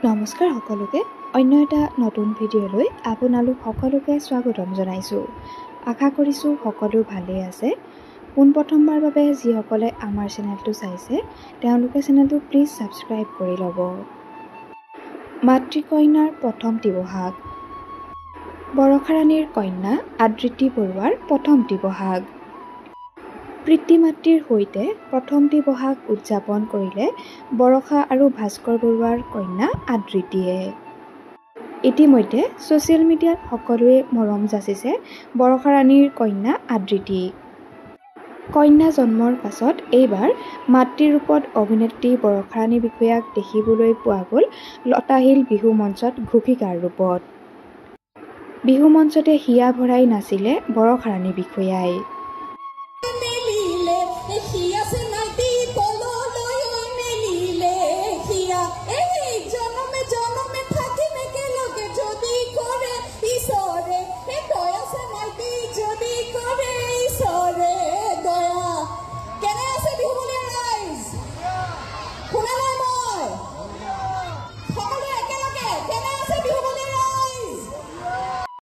নমস্কাৰ সকলোকে অন্য এটা নতুন ভিডিঅ'লৈ আপোনালোক সকলোকে স্বাগতম জনাইছোঁ। আশা কৰিছোঁ সকলো ভালেই আছে। পোনপ্ৰথমবাৰ বাবে যিসকলে আমাৰ চেনেলটো চাইছে তেওঁলোকে চেনেলটো প্লিজ ছাবস্ক্ৰাইব কৰি ল'ব। মাতৃকন্যাৰ প্ৰথমটি বহাগ। বৰষাৰাণীৰ কন্যা আদৃতি বৰুৱাৰ প্ৰথমটি বহাগ। পিতৃ-মাতৃৰ সৈতে প্ৰথমটি বহাগ উদযাপন কৰিলে বৰষা আৰু ভাস্কৰ বৰুৱাৰ কন্যা আদৃতিয়ে। ইতিমধ্যে ছ'চিয়েল মিডিয়াত সকলোৱে মৰম যাচিছে বৰষাৰাণীৰ কন্যা আদৃতিক। কন্যা জন্মৰ পাছত এইবাৰ মাতৃ ৰূপত অভিনেত্ৰী বৰষাৰাণী বিষয়াক দেখিবলৈ পোৱা গ'ল লতাশিল বিহু মঞ্চত ঘোষিকাৰ ৰূপত। বিহু মঞ্চতে হিয়া ভৰাই নাচিলে বৰষাৰাণী বিষয়াই।